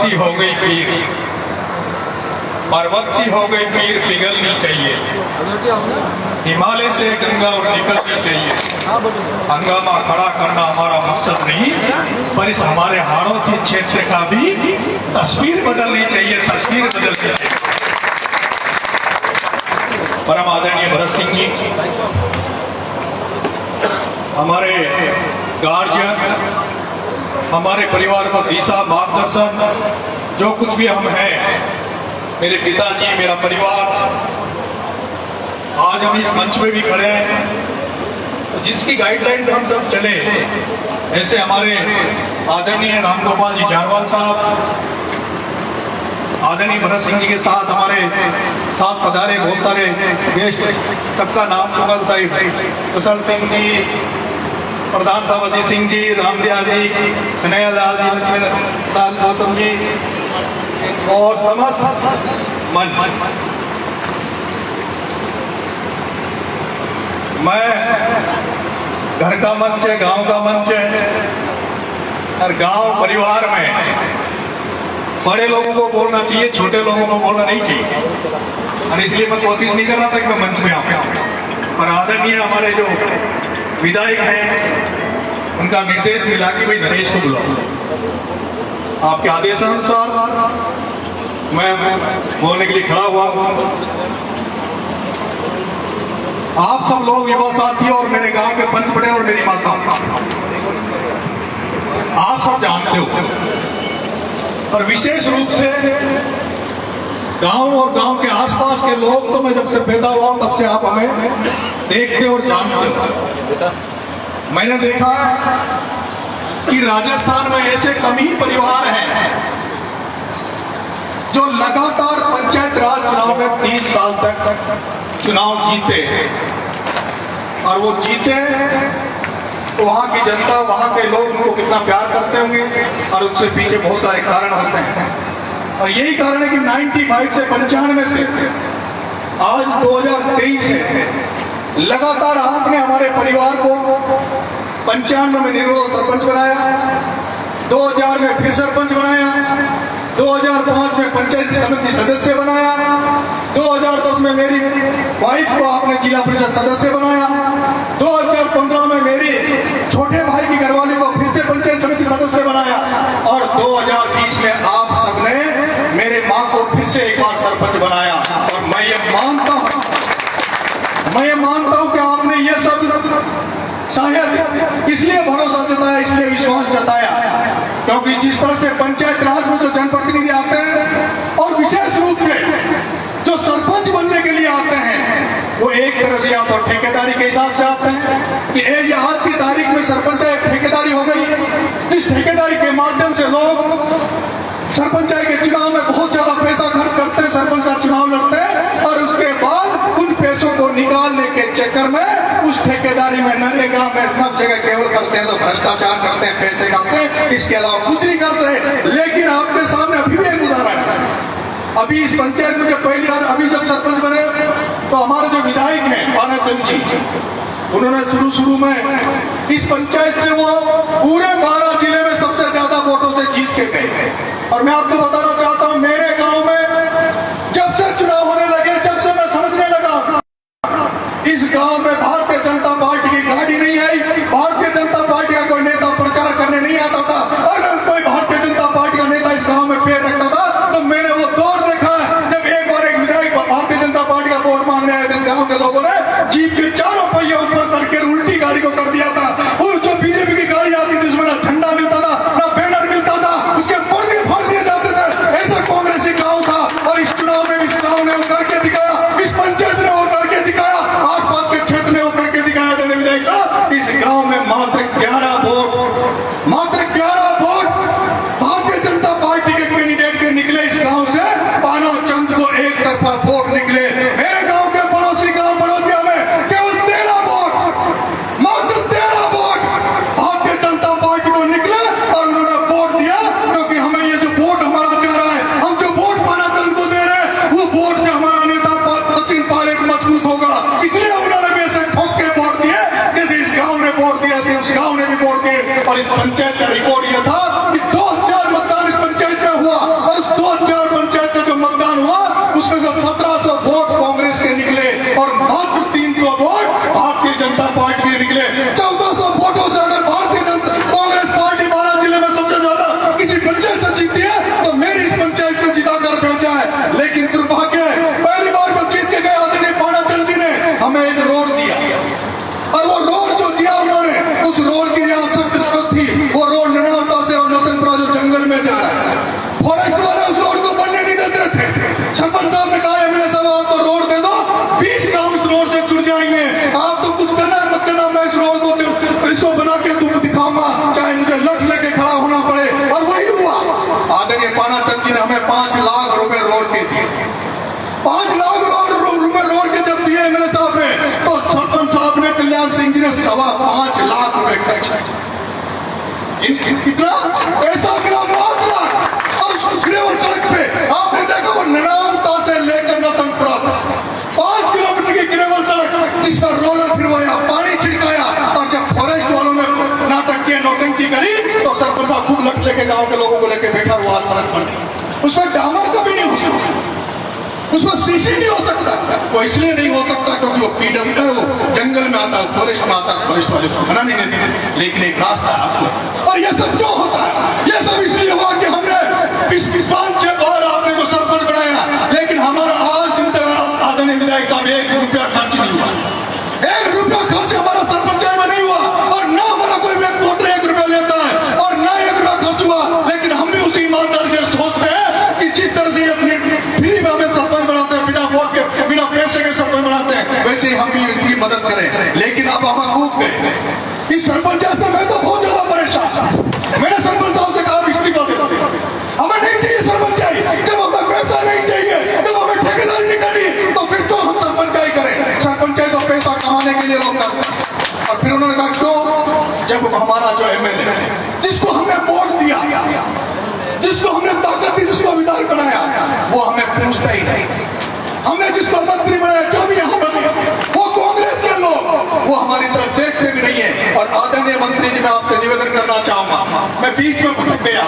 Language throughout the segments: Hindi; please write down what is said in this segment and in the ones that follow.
सी हो गई पीर, पर्वत सी हो गई पीर, पिघलनी चाहिए। हिमालय से गंगा और निकलनी चाहिए। हंगामा खड़ा करना हमारा मकसद नहीं, पर इस हमारे हाड़ौती क्षेत्र का भी तस्वीर बदलनी चाहिए, तस्वीर बदलनी चाहिए। परम आदरणीय भरत सिंह जी, हमारे गार्जियन, हमारे परिवार को दिशा मार्गदर्शन, जो कुछ भी हम हैं, मेरे पिताजी, मेरा परिवार, आज हम इस मंच पे भी खड़े हैं, तो जिसकी गाइडलाइन पे हम सब चले, ऐसे हमारे आदरणीय रामगोपाल जी जारवाल साहब, आदरणीय भरत सिंह जी के साथ हमारे साथ पधारे बहुत सारे गेस्ट, सबका नाम मुगल साहिब, कुशल सिंह जी, प्रधान साहब अजीत सिंह जी, रामदिया जी, कन्हैया लाल जी, लक्ष्मण गौतम जी और समस्त मंच। मैं घर का मंच है, गांव का मंच है, और गांव परिवार में बड़े लोगों को बोलना चाहिए, छोटे लोगों को बोलना नहीं चाहिए, और इसलिए मैं कोशिश नहीं कर रहा था कि मैं मंच में आऊं। और आदरणीय हमारे जो विधायक हैं, उनका निर्देश मिला कि भाई नरेश को बुलाओ। आपके आदेशानुसार मैं बोलने के लिए खड़ा हुआ हूं। आप सब लोग युवा साथी और मेरे गांव के पंच पटेल और मेरी माता, आप सब जानते हो, और विशेष रूप से गांव और गांव के आसपास के लोग, तो मैं जब से पैदा हुआ हूं तब से आप हमें देखते और जानते हो। मैंने देखा कि राजस्थान में ऐसे कम ही परिवार हैं जो लगातार पंचायत राज चुनाव में 30 साल तक चुनाव जीते, और वो जीते तो वहां की जनता, वहां के लोग उनको कितना प्यार करते होंगे, और उससे पीछे बहुत सारे कारण होते हैं। और यही कारण है कि 95 से 95 से आज 2023 से लगातार आपने हमारे परिवार को 95 में निर्विरोध सरपंच बनाया, 2000 में फिर सरपंच बनाया, 2005 में पंचायती समिति सदस्य बनाया, 2010 में मेरी वाइफ को आपने जिला परिषद सदस्य बनाया, 2015 में मेरी छोटे भाई की घरवाली को फिर से पंचायत समिति सदस्य बनाया, और 2020 में आप सबने मेरे मां को फिर से एक बार सरपंच बनाया। और मैं ये मानता हूं कि आपने ये सब शायद इसलिए भरोसा जताया, इसलिए विश्वास जताया, क्योंकि जिस तरह से पंचायत राज में जो जनप्रतिनिधि आते हैं, और विशेष रूप से जो सरपंच बनने के लिए आते हैं, वो एक तरह से या तो ठेकेदारी के हिसाब से आते हैं कि ये आज की तारीख में सरपंच एक ठेकेदारी हो गई, जिस ठेकेदारी के माध्यम से लोग सरपंचाई के चुनाव में बहुत ज्यादा पैसा खर्च करते हैं, सरपंच का चुनाव लड़ते हैं, और उसके बाद उन पैसों को निकालने के चक्कर में उस ठेकेदारी में, नरेगा में सब जगह केवल करते हैं तो भ्रष्टाचार करते हैं, पैसे खाते हैं, इसके अलावा कुछ नहीं करते। लेकिन आपके सामने अभी भी एक उदाहरण है। अभी इस पंचायत में जब पहली बार अभी जब सरपंच बने, तो हमारे जो विधायक हैं पानाचंद जी, उन्होंने शुरू में इस पंचायत से वो पूरे 12 जिले में सबसे ज्यादा वोटों से जीत के गए। और मैं आपको बताना चाहता हूं, मेरे गांव में जब से चुनाव होने लगे, जब से मैं समझने लगा, इस गांव में भारतीय जनता पार्टी की गाड़ी नहीं आई, भारतीय जनता पार्टी का कोई नेता प्रचार करने नहीं आता था। अगर कोई भारतीय जनता पार्टी का नेता इस गांव में पैर रखता था, तो मैंने वो दौर देखा है जब एक बार एक विधायक भारतीय जनता पार्टी का वोट मांगने आए थे, इस गांव के लोगों ने जीप के चारों पहिए ऊपर करके उल्टी गाड़ी को कर दिया था। और जो बीजेपी की गाड़ी आती थी, उसमें ना झंडा मिलता था, ना बैनर मिलता था, उसके पर्दे फाड़ दिए जाते थे। ऐसा कांग्रेसी गांव था, और इस चुनाव में इस गांव ने वो करके दिखाया, इस पंचायत ने वो करके दिखाया। आसपास के क्षेत्र ने 5.25 लाख रुपए खर्च किए। इतना पैसा मिला 5 लाख। और उस ग्रेवल सड़क पे आपने देखा वो ननावता से लेकर नसमपुरा तक 5 किलोमीटर की ग्रेवल सड़क, जिस पर रोलर फिरवाया, पानी छिड़काया। और जब फॉरेस्ट वालों ने नाटक किया, नौटंकी करी, तो सरपंच साहब खुद लट लेके गांव के लोगों को लेके बैठा हुआ सड़क पर। उसमें डामर कभी नहीं हो सकता, उसमें सीसी नहीं हो सकता। वो इसलिए नहीं हो सकता क्योंकि वो पीडब्ल्यू वो जंगल में आता है, फॉरेस्ट में आता है, फॉरेस्ट वाले उसको मना नहीं देते। लेकिन एक रास्ता है आपको। और ये सब क्यों होता है? ये सब इसलिए हुआ कि हमने 5-6 बार आपने को सरपंच बनाया, लेकिन हमारा आज दिन तक आदरणीय विधायक साहब 1 रुपया खर्च नहीं हुआ। 1 रुपया खर्च हमारा सरपंच में नहीं हुआ। और ना हमारा कोई व्यक्ति वोटर 1 रुपया लेता है और ना 1 रुपया खर्च हुआ। लेकिन हम भी उसी ईमानदारी से सोचते हैं कि जिस तरह से अपनी फ्री में हमें सरपंच बनाते हैं, बिना वोट के, बिना पैसे के सरपंच बनाते हैं, वैसे ही हम भी इनकी मदद करें। लेकिन अब हम कूद गए इस सरपंच से। मैं तो बहुत ज्यादा परेशान। मैंने सरपंच साहब से कहा इस्तीफा दे दो, हमें नहीं चाहिए सरपंचाई। जब हमें पैसा नहीं चाहिए, जब हमें ठेकेदारी नहीं करनी, तो फिर तो हम सरपंचाई करें। सरपंचाई तो पैसा कमाने के लिए लोग करते हैं। और फिर उन्होंने कहा क्यों? जब हमारा जो एमएलए जिसको हमने वोट दिया, जिसको हमने ताकत दी, जिसको विधायक बनाया, वो हमें पूछता ही नहीं। हमने जिसको मंत्री बनाया, जो भी यहाँ बने, वो कांग्रेस के लोग, वो हमारी तरफ देखते भी नहीं है। और आदरणीय मंत्री जी, मैं आपसे निवेदन करना चाहूंगा, मैं बीच में भटक गया,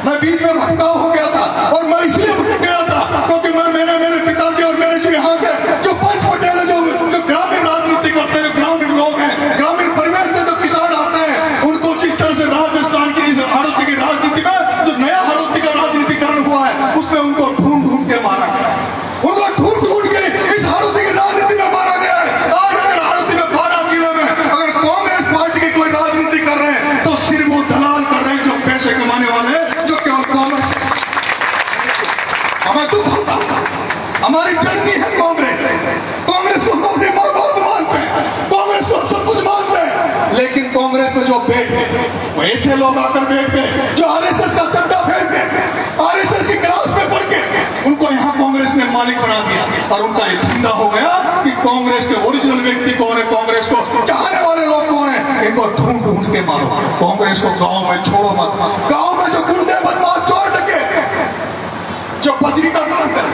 मैं बीच में भटकाव हो गया था। और मैं इसलिए भटक गया था क्योंकि मैंने मेरे पिताजी और मेरे जो यहाँ के जो पंच पटेल है, जो ग्रामीण राजनीति करते हैं, जो ग्रामीण लोग हैं, ग्रामीण परिवेश से जो किसान आते हैं, उनको जिस तरह से राजस्थान की हाड़ौती की राजनीति में जो नया हाड़ौती का राजनीतिकरण हुआ है, उसमें उनको ढूंढ ढूंढ के मारा गया। उनको ढूंढ ढूंढ के इस हाड़ौती की राजनीति में मारा गया है। आज अगर हाड़ौती में 12 जिले में अगर कांग्रेस पार्टी की कोई राजनीति कर रहे हैं, तो सिर्फ वो दलाल कर रहे हैं जो पैसे कमाने वाले हैं, जो केवल कांग्रेस। हमें दुख होता, हमारी जननी है कांग्रेस। कांग्रेस को हम अपनी माँ बाप मानते हैं, कांग्रेस को सब कुछ मानते हैं। लेकिन कांग्रेस में जो बैठ गए, वो ऐसे लोग आकर बैठ गए जो आरएसएस का चड्डा फेंक गए, आरएसएस की क्लास में पढ़ के उनको यहाँ कांग्रेस ने मालिक बना दिया। और उनका एक धंधा हो गया कि कांग्रेस के ओरिजिनल व्यक्ति कौन है, कांग्रेस को चाहने वाले लोग कौन है, इनको ढूंढ ढूंढ के मारो। कांग्रेस को गांव में छोड़ो मत। गांव में जो गुंडे बदमाश चोर डके, जो बजरी का काम करे,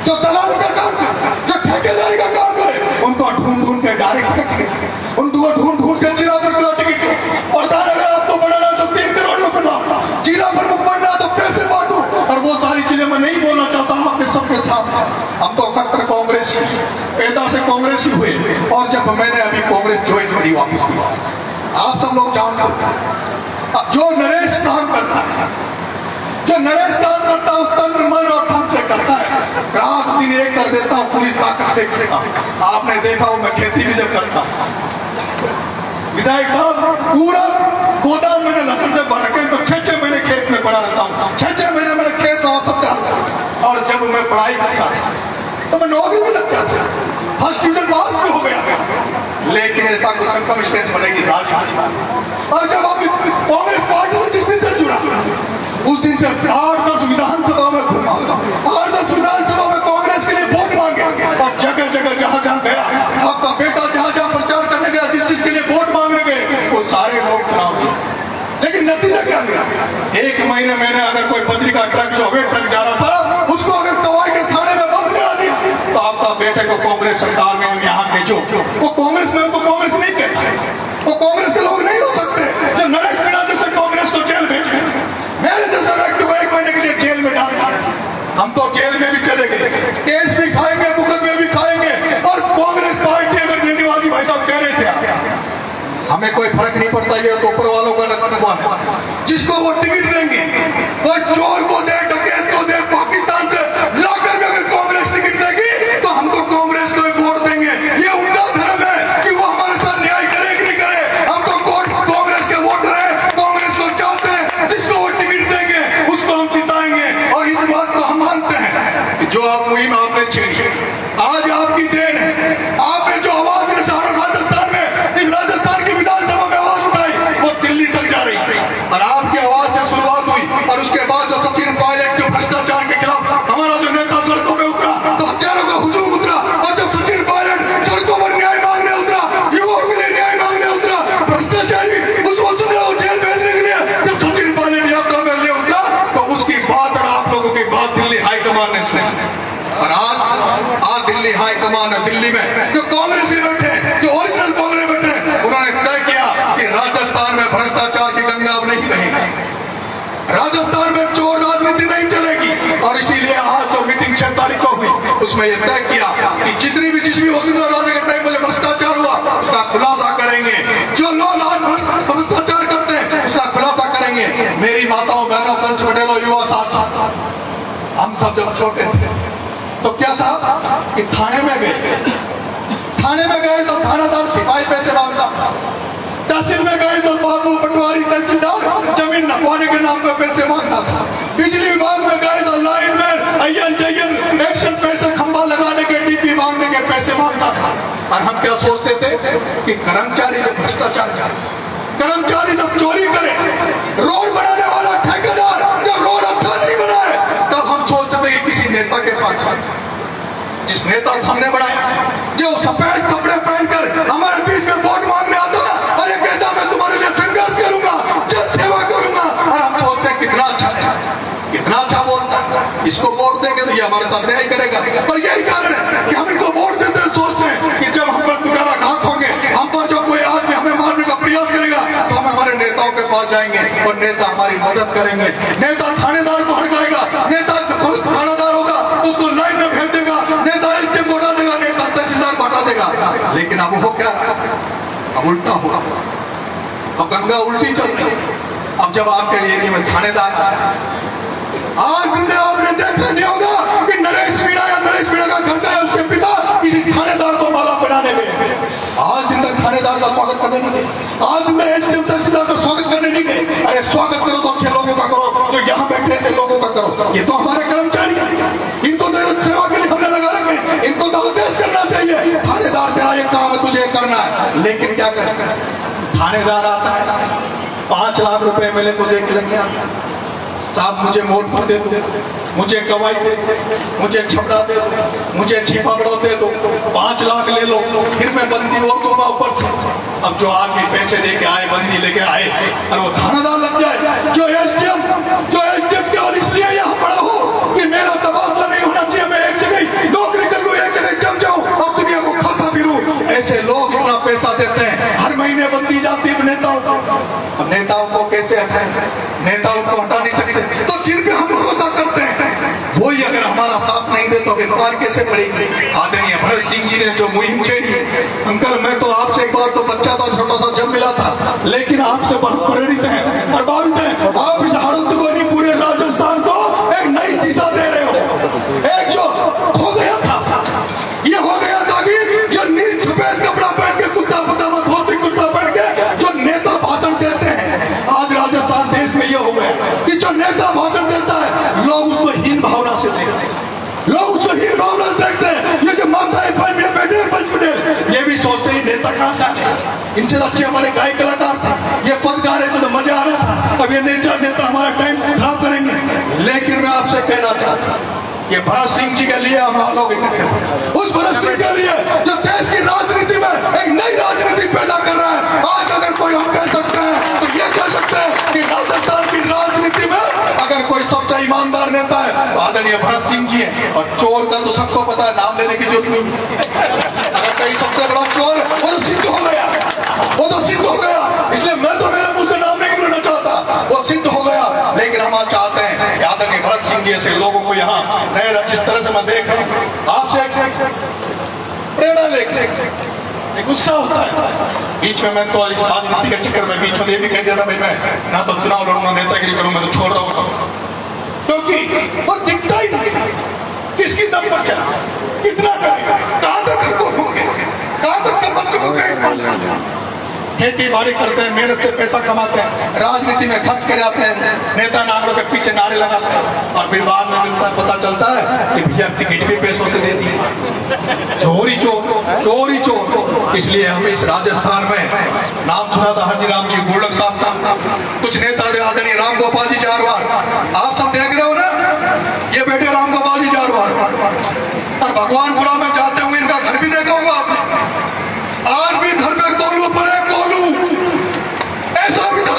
जो दलाल का काम करे, जो ठेकेदारी का काम करे, उनको ढूंढ ढूंढ के डायरेक्ट टिकट, उनको ढूंढ ढूंढ के जिला पर टिकट दो। और अगर आपको बढ़ाना तो 3 करोड़ रुपए लाओ, जिला प्रमुख बनना तो पैसे बांटो। और वो सारी चीजें मैं नहीं बोलना चाहता आपके सबके साथ। हम तो कट्टर कांग्रेसी, पैदा से कांग्रेसी हुए। और जब मैंने अभी कांग्रेस ज्वाइन करी वापस हुआ, आप सब लोग जानते हो जो नरेश काम करता है, जो नरेश काम करता है, उस तंत्र मन और धन से करता है। रात दिन एक कर देता हूँ, पूरी ताकत से करता हूँ। आपने देखा हो मैं खेती भी जब करता हूँ, विधायक साहब पूरा गोदाम मैंने लहसुन से भर के, तो 6-6 महीने खेत में पड़ा रहता हूँ। 6-6 महीने मेरे खेत में आप सब डालता। और जब मैं पढ़ाई करता था तो मैं नौकरी भी लग जाता, फर्स्ट डिवीजन पास भी हो गया। लेकिन ऐसा कुछ इनकम स्टेट बनेगी राजनीति। और जब आप कांग्रेस पार्टी से जिस दिन से जुड़ा, उस दिन से 8-10 विधानसभा में घूमा, 8-10 विधानसभा में कांग्रेस के लिए वोट मांगे। और जगह जगह जहां जहां गया, आपका बेटा जहां जहां प्रचार करने गया, जिस जिसके लिए वोट मांगने गए, वो सारे लोग चुनाव जीते। लेकिन नतीजा क्या मिला? 1 महीने मैंने अगर कोई बजरी का ट्रक जो वेट ट्रक जा रहा था, उसको अगर दवाई के थाने में बंद करा दिया, तो आपका बेटे को कांग्रेस सरकार में यहाँ के जो वो कांग्रेस में, उनको कांग्रेस नहीं कहते, वो कांग्रेस के लोग नहीं हो सकते। जो नरेश मीणा जैसे कांग्रेस को जेल भेज, मेरे जैसे व्यक्ति को 1 महीने के लिए जेल में डाल दिया। हम तो जेल में भी चले गए, केस भी खाएंगे, मुकदमे भी खाएंगे। और कांग्रेस पार्टी अगर निवासी भाई साहब कह रहे थे, हमें कोई फर्क नहीं पड़ता, ये तो ऊपर वालों का रखवा है। जिसको वो टिकट देंगे, कोई चोर को दे, डकैत को दे, पाकिस्तान से लाकर भी अगर कांग्रेस टिकट देगी, तो हम तो कांग्रेस को वोट देंगे। ये उनका धर्म है कि वो हमारे साथ न्याय करे कि नहीं करे। हम तो कांग्रेस के वोटर हैं, कांग्रेस को चाहते हैं। जिसको वो टिकट देंगे उसको हम जिताएंगे। और इस बात को हम मानते हैं कि जो आप मुहिम आपने छेड़ी, आज आपकी देन है। आपने जो आवाज सारा राजस्थान में, इस राजस्थान की विधानसभा में आवाज उठाई, वो दिल्ली तक जा रही। और आपकी आवाज से शुरुआत हुई दिल्ली हाई कमान है दिल्ली में, जो कांग्रेसी बैठे, जो ओरिजिनल कांग्रेस बैठे, उन्होंने तय किया कि राजस्थान में भ्रष्टाचार की गंगा अब नहीं बहेगी, राजस्थान में चोर राजनीति नहीं चलेगी। और इसीलिए आज जो मीटिंग 6 तारीख को हुई, उसमें यह तय किया कि जितनी भी जिस भी वसुंधरा राजे के टाइम में भ्रष्टाचार हुआ उसका खुलासा करेंगे, जो लोग आज भ्रष्टाचार करते हैं उसका खुलासा करेंगे। मेरी माताओं, बहनों, पंच पटेलों, युवा साथी, हम सब जब छोटे थे तो क्या था कि थाने में गए तो थानादार सिपाही पैसे मांगता था, तहसील में गए तो बाबू पटवारी तहसीलदार जमीन नपवाने के नाम पे पैसे मांगता था, बिजली विभाग में गए तो लाइन में अय्यन एक्शन पैसे खंभा लगाने के डीपी मांगने के पैसे मांगता था। और हम क्या सोचते थे कि कर्मचारी जब भ्रष्टाचार करे, कर्मचारी जब चोरी करे, रोड बनाने वाला ठेकेदार जब रोड अच्छा नहीं बनाए, तब हम सोचते थे कि किसी नेता के पास, जिस नेता को हमने बनाया, जो सफेद कपड़े पहनकर हमारे बीच में वोट मांगने आता है और ये कहता मैं तुम्हारे लिए संघर्ष करूंगा, जन सेवा करूंगा, और हम सोचते हैं कितना अच्छा है, कितना अच्छा बोलता है, इसको वोट देंगे तो ये हमारे साथ न्याय करेगा। पर यही कारण है कि हम इनको वोट देते हैं, सोचते हैं कि जब हम पर तुम्हारा घात होंगे, हम पर जो कोई आदमी हमें मारने का प्रयास करेगा तो हम हमारे नेताओं के पास जाएंगे और नेता हमारी मदद करेंगे। नेता थानेदार को हड़काएगा, नेता थानेदार होगा उसको लाइन में भेज देगा, नेता इससे घटा देगा, नेता तहसीलदार घटा देगा। लेकिन अब वो क्या, अब उल्टा होगा, अब गंगा उल्टी चल रही है। अब जब आपके एरिया में थानेदार आता है, आज आपने देखा नहीं होगा कि नरेश मीणा का घर है, उसके पिता किसी थानेदार को माला पहनाने गए, आज दिन तक थानेदार का स्वागत करने नहीं गए, आज दिन तक एसडीएम तहसीलदार का स्वागत करने नहीं गए। अरे स्वागत करो तो अच्छे लोगों का करो, जो यहाँ बैठे ऐसे लोगों का करो, ये तो हमारे कर्मचारी, इनको तो सेवा के लिए हमने लगा रखे, इनको तो उद्देश्य करना चाहिए। थानेदार तेरा ये काम है, तुझे करना है, लेकिन क्या करें, थानेदार आता है 5 लाख रुपए एमएलए को देख लेंगे, साहब मुझे वोट पर दे दो, मुझे गवाही दे दो, मुझे छपड़ा दे दो, मुझे छिपा बड़ा दे दो, 5 लाख ले लो, फिर मैं बंदी और दूंगा ऊपर से। अब जो आदमी पैसे लेके आए, बंदी लेके आए, और वो थानेदार लग जाए, जो एसडीएम केवल इसलिए यहाँ पड़ा हो कि मेरा तबादला नहीं होना चाहिए, मैं एक जगह नौकरी कर लूँ, एक जगह जम जाऊँ और दुनिया को खाता फिरूं, ऐसे लोग इतना पैसा देते हैं, हर महीने बंदी जाती है नेताओं को। अब नेताओं को कैसे हटाएं, नेताओं को हटा नहीं सकते, तो जिन पे हम भरोसा करते हैं वही अगर हमारा साथ नहीं दे तो इंकार कैसे पड़ेगी। आदरणीय भरत सिंह जी ने जो मुहिम छेड़ी, अंकल मैं तो आपसे एक बार तो बच्चा था, छोटा सा जब मिला था, लेकिन आपसे बहुत प्रेरित हैं, प्रभावित हैं, आप इस हालत को नहीं, पूरे राजस्थान को एक नई दिशा दे रहे हो। एक जो हो गया था, ये हो गया था कि जो नील सफेद कपड़ा पहन के कुत्ता पजामा धोती कुर्ता पहन के जो नेता भाषण देते हैं, आज राजस्थान देश में ये हो गया कि जो नेता भाषण देता है लोग उसको हीन भावना से देखते हैं, लोग उसको हीन भावना से देखते हैं। ये जो माता है बैठे पंच पटेल, ये भी सोचते हैं नेता कहां से आए, इनसे अच्छे हमारे गायक कलाकार थे, ये पद गा रहे थे तो मजा आ रहा था, अब ये नेता हमारा टाइम खराब करेंगे। लेकिन मैं आपसे कहना चाहता हूं, ये भरत सिंह जी के लिए हम लोग उस भरत सिंह के लिए जो देश की राजनीति में एक नई राजनीति पैदा कर रहा है। आज अगर कोई हम कह सकते हैं तो ये कह सकते हैं कि राजस्थान की राजनीति में अगर कोई सबसे ईमानदार नेता है तो आदरणीय भरत सिंह जी है। और चोर का तो सबको पता है, नाम लेने की जरूरत नहीं, अगर कहीं सबसे बड़ा चोर वो तो सिद्ध हो गया, वो तो सिद्ध हो गया, इसलिए मैं तो मेरे मुंह से नाम नहीं लेना चाहता, वो सिद्ध हो गया। लेकिन हम आज चाहते हैं आदरणीय भरत सिंह जी ऐसे लोगों को यहाँ नए, जिस तरह से मैं देख रहा हूँ, आपसे प्रेरणा लेकर एक गुस्सा होता है। बीच में मैं तो इस राजनीति के चक्कर में बीच में ये भी कह दिया था भाई मैं ना तो चुनाव लड़ूंगा, नेतागिरी करूंगा, तो छोड़ रहा हूँ सब, क्योंकि वो दिखता ही नहीं किसकी दम पर चला, कितना करेगा, कहां तक हमको होंगे, कहां तक सब बच्चों को खेती बाड़ी करते हैं, मेहनत से पैसा कमाते हैं, राजनीति में खर्च कर जाते हैं, नेता नागरों के पीछे नारे लगाते हैं, और फिर बाद में मिलता पता चलता है कि भैया टिकट भी पैसों से दे दी, चोरी चोर, चोरी चोर। इसलिए हम इस राजस्थान में नाम सुना था हरजी राम जी गोलक साहब का, कुछ नेता थे आदरणीय राम गोपाल जी जारवार, आप सब देख रहे हो ना, ये बेटे राम गोपाल जी जारवार, और भगवानपुरा में जाते होंगे, इनका घर भी देखा होगा आपने, आज भी घर में कोलू पड़े, कोलू ऐसा भी तो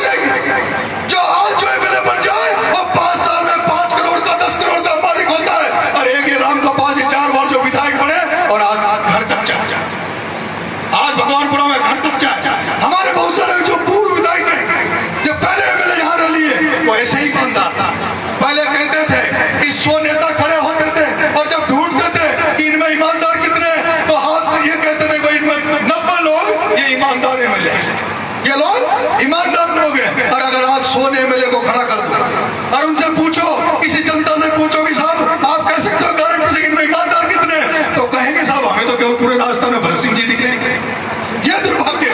जो आज जो एमएलए बन जाए और 5 साल में 5 करोड़ का 10 करोड़ का मालिक होता है। और एक ये राम गोपाल जी 4 बार जो विधायक बने, 100 एमएलए को खड़ा कर दो और उनसे पूछो, किसी जनता से पूछो कि साहब आप कह सकते हो गारंटी से इनमें ईमानदार कितने, तो कहेंगे साहब हमें तो केवल पूरे राजस्थान में भरत सिंह जी दिख रहे हैं। ये दुर्भाग्य।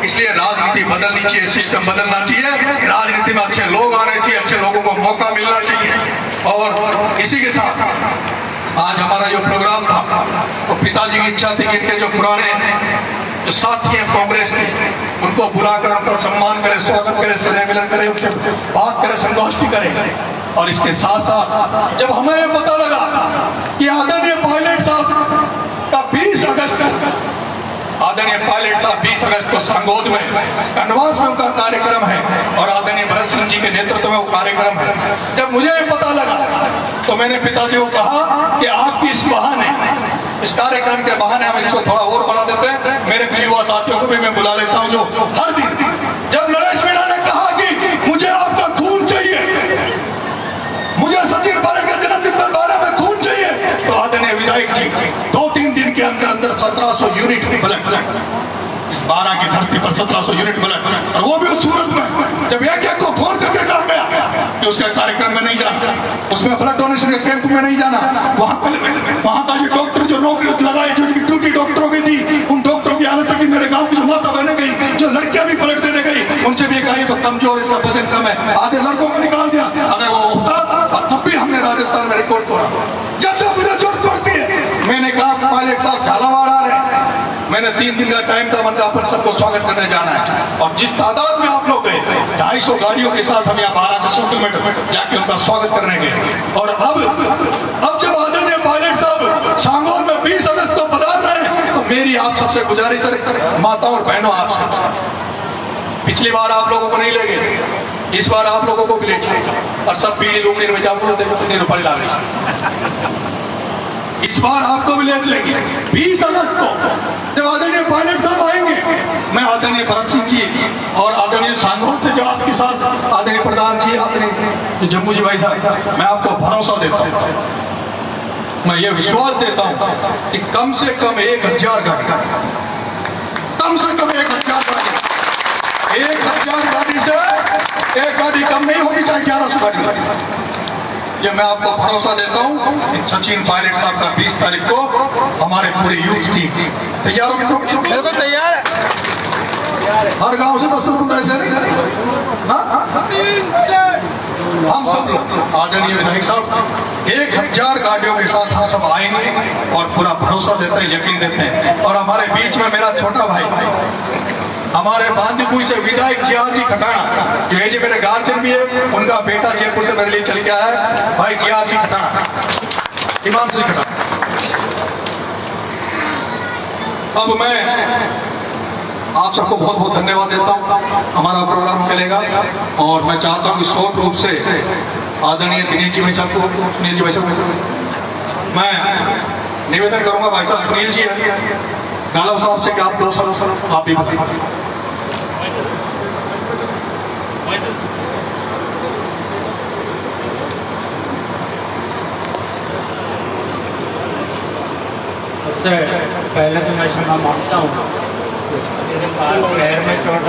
इसलिए राजनीति बदलनी चाहिए, सिस्टम बदलना चाहिए, राजनीति में अच्छे लोग आने चाहिए, अच्छे लोगों को मौका मिलना चाहिए। और इसी के साथ आज हमारा जो प्रोग्राम था, तो पिताजी की इच्छा थी कि इनके जो पुराने जो साथी हैं कांग्रेस के, उनको बुलाकर उनका सम्मान करें, स्वागत करें, स्नेह मिलन करें, उनसे बात करें, संगोष्ठी करें। और इसके साथ साथ जब हमें पता लगा कि आदरणीय पायलट साहब का 20 अगस्त को संगोध में कनवास में उनका कार्यक्रम है और आदरणीय भरत सिंह जी के नेतृत्व में वो कार्यक्रम है, जब मुझे पता लगा तो मैंने पिताजी को कहा कि आपकी इस बहाने, इस कार्यक्रम के बहाने हम इसको थोड़ा और बढ़ा देते हैं। मेरे कुछ युवा साथियों को भी मैं बुला लेता हूं जो हर दिन, जब नरेश मीणा ने कहा कि मुझे आपका खून चाहिए, मुझे सचिन पायलट का जन्मदिन पर 12 में खून चाहिए, तो आदरणीय विधायक जी 2-3 दिन के अंदर अंदर 1700 यूनिट ब्लड, इस 12 की धरती पर 1700 यूनिट ब्लड, और वो भी उस सूरत में जब एक को फोन करके कहा गया कि उसके कार्यक्रम में नहीं जाना, उसमें ब्लड डोनेशन के कैंप में नहीं जाना, वहां का जो डॉक्टर जो नौकरी लगाए, जो उनकी ड्यूटी डॉक्टरों की थी, उन डॉक्टरों की हालत की मेरे गांव की जो माता बहने गई, जो लड़कियां भी पलट देने गई, उनसे भी कहा तो कमजोर, इसका वजन कम है, आधे लड़कों को निकाल दिया। अगर वो होता तब भी हमने राजस्थान में रिकॉर्ड तोड़ा। जब तक मुझे जरूरत पड़ती है, मैंने कहा पायलट साहब झालावाड़ आ रहे हैं, मैंने 3 दिन का टाइम था, मैंने अपन सबको स्वागत करने जाना है। और जिस तादाद में आप लोग गए, 250 गाड़ियों के साथ हम यहाँ 12 से 100 किलोमीटर जाके उनका स्वागत करने गए। और अब जब आदरणीय पायलट साहब सांगोर में 20 अगस्त को पधार रहे हैं, तो मेरी आप सबसे गुजारिश है, माताओं और बहनों आपसे, पिछली बार आप लोगों को नहीं ले गए, इस बार आप लोगों को भी ले चले, और सब पीढ़ी लोग में जाओ देखो कितने रुपए ला रहे, इस बार आपको भी ले चलेंगे। 20 अगस्त को जब आदरणीय पायलट साहब आएंगे, मैं आदरणीय भरत सिंह जी और आदरणीय सांगोद से जो आपके साथ आदरणीय प्रधान जी, आदरणीय जम्मू जी भाई साहब, मैं आपको भरोसा देता हूं, मैं ये विश्वास देता हूं कि कम से कम 1000 गाड़ी, कम से कम 1000 गाड़ी, 1000 गाड़ी से एक गाड़ी कम नहीं होगी, चाहे 1100 गाड़ी होगी। ये मैं आपको भरोसा देता हूं कि सचिन पायलट साहब का 20 तारीख को हमारे पूरी यूथ टीम तैयार हो, बिल्कुल तैयार है। हर गांव से 10 बंदा ऐसे नहीं, हम सब लोग आदरणीय विधायक साहब 1000 गाड़ियों के साथ हम सब आएंगे और पूरा भरोसा देते हैं, यकीन देते हैं। और हमारे बीच में मेरा छोटा भाई, हमारे बांदीकुई से विधायक जियाद जी खटाना, जो है जी मेरे गार्जियन भी है, उनका बेटा जयपुर से मेरे लिए चल के आया है, भाई जियाद जी खटाना, हिमांशु जी खटाना। अब मैं आप सबको बहुत बहुत धन्यवाद देता हूं, हमारा प्रोग्राम चलेगा और मैं चाहता हूं कि शॉर्ट रूप से आदरणीय दिनेश जी भाई साहब को, सुनील जी भाई साहब, मैं निवेदन करूंगा, भाई साहब सुनील जी है, गालव साहब से कि आप 2 साल आप भी बताइए। सबसे पहले तो मैं क्षमा मांगता हूँ, मेरे पैर में चोट